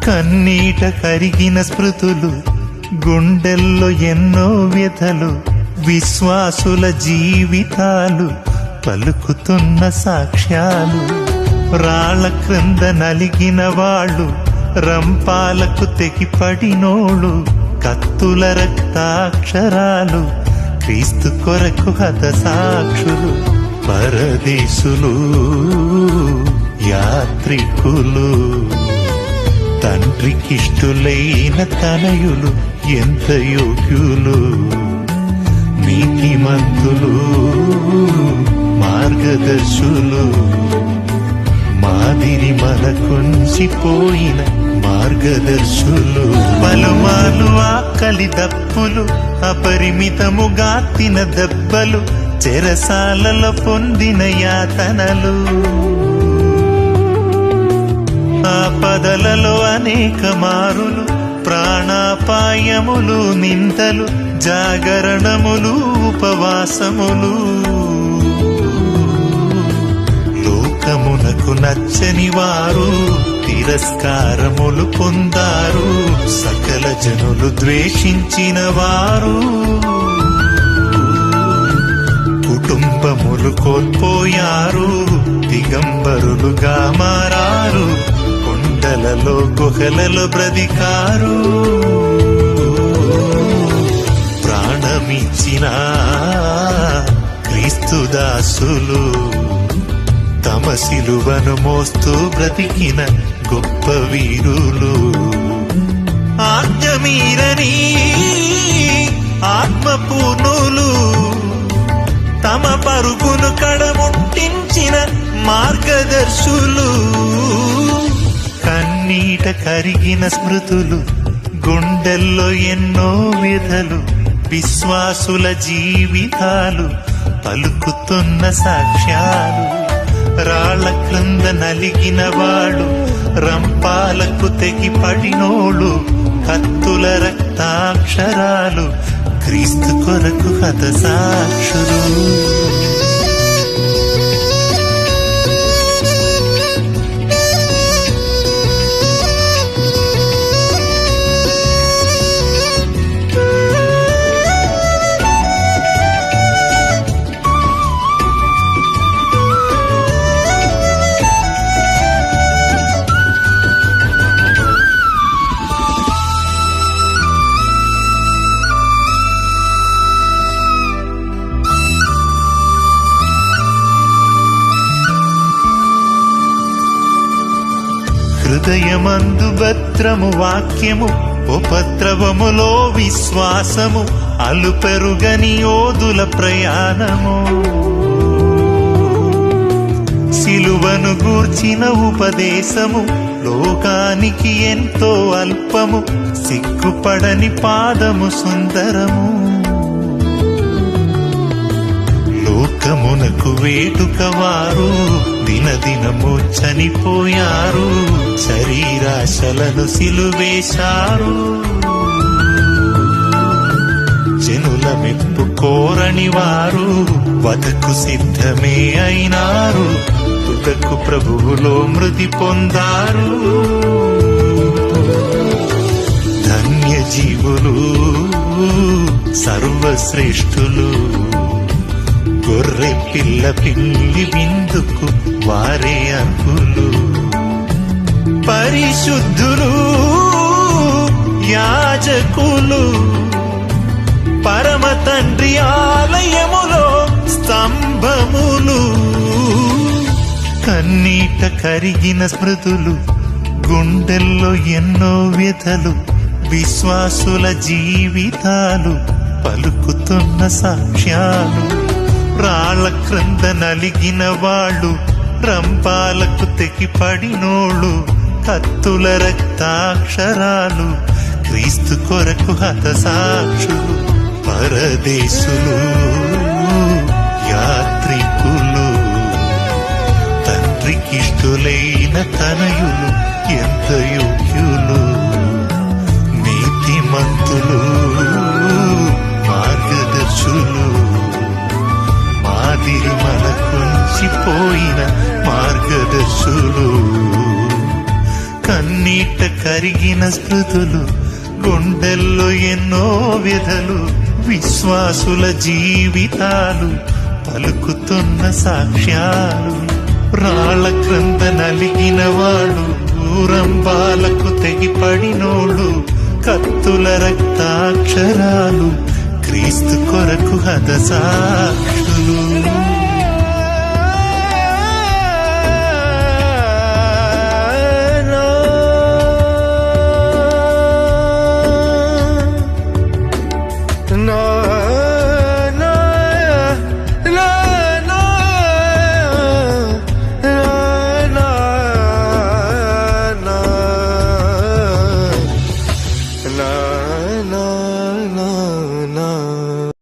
కన్నీట కరిగిన స్మృతులు, గుండెల్లో ఎన్నో వ్యథలు, విశ్వాసుల జీవితాలు పలుకుతున్న సాక్ష్యాలు. రాళ్ల క్రింద నలిగిన వాళ్ళు, రంపాలకు తెగిపడినోళ్ళు, కత్తుల రక్తాక్షరాలు, క్రీస్తు కొరకు హత సాక్షులు. పరదేశులు, యాత్రికులు, తండ్రికిష్టులైన తనయులు ఎంత యోగ్యులు. నీతిమంతులు, మార్గదర్శులు, మాదిరి మనకుంచిపోయిన మార్గదర్శులు. పలుమాలు ఆకలి దప్పులు, అపరిమితముగా తిన దెబ్బలు, చెరసాలలో పొందిన యాతనలు, ఆపదలలో అనేక మారులు, ప్రాణాపాయములు, నిందలు, జాగరణములు, ఉపవాసములు. లోకమునకు నచ్చని వారు తిరస్కారములు పొందారు, సకల జనులు ద్వేషించిన వారు. కుటుంబములు కోల్పోయారు, దిగంబరులుగా మారారు, కొండలలో గుహలలో బ్రతికారు. ప్రాణమిచ్చిన క్రీస్తు దాసులు, తమ సిలువను మోస్తూ బ్రతికిన గొప్ప వీరులు. ఆజ్ఞమీరని ఆత్మపూర్ణులు, తమ పరుగును కడముట్టించిన మార్గదర్శులు. కన్నీట కరిగిన స్మృతులు, గుండెల్లో ఎన్నో వ్యథలు, విశ్వాసుల జీవితాలు పలుకుతున్న సాక్ష్యాలు. రాళ్ల క్రింద నలిగిన వాడు, రంపాలకు తెగిపడినోళ్ళు, కత్తుల రక్తాక్షరాలు, క్రీస్తు కొరకు హత సాక్షులు. హృదయమందు భద్రము వాక్యము, ఉపద్రవములో విశ్వాసము, అలుపెరుగని యోధుల ప్రయాణము. సిలువను గూర్చిన ఉపదేశము, లోకానికి ఎంతో అల్పము, సిగ్గుపడని పాదము సుందరము. లోకమునకు వేడుక వారు దినదినము చనిపోయారు, శరీరాశలను సిలువేశారు. జనుల మెప్పు కోరని వారు వధకు సిద్ధమే అయినారు, తుదకు ప్రభువులో మృతి పొందారు. ధన్య జీవులు, సర్వశ్రేష్ఠులు, గొర్రె పిల్ల పిల్లి విందుకు వారే అర్హులు. పరిశుద్ధులు, యాజకులు, పరమ తండ్రి ఆలయములో స్తంభములు. కన్నీట కరిగిన స్మృతులు, గుండెల్లో ఎన్నో వ్యథలు, విశ్వాసుల జీవితాలు పలుకుతున్న సాక్ష్యాలు. రాళ్ల క్రింద నలిగిన వాళ్ళు, రంపాలకు తెగిపడినోళ్ళు, కత్తుల రక్తాక్షరాలు, క్రీస్తు కొరకు హత సాక్షులు. పరదేశులు, యాత్రికులు, తండ్రికిష్టులైన తనయులు ఎంత యోగ్యులు. నీతిమంతులు, మార్గదర్శులు, మాదిరి మనకుంచిపోయిన మార్గదర్శులు. కన్నీ కన్నీట కరిగిన స్మృతులు, గుండెల్లో ఎన్నో వ్యధలు, విశ్వాసుల జీవితాలు పలుకుతున్న సాక్ష్యాలు. రాళ్ళ క్రింద నలిగిన వాళ్ళు, ఊరంబాలకు తెగిపడినోళ్ళు, కత్తుల రక్తాక్షరాలు, క్రీస్తు కొరకు హతసాక్షులు. నా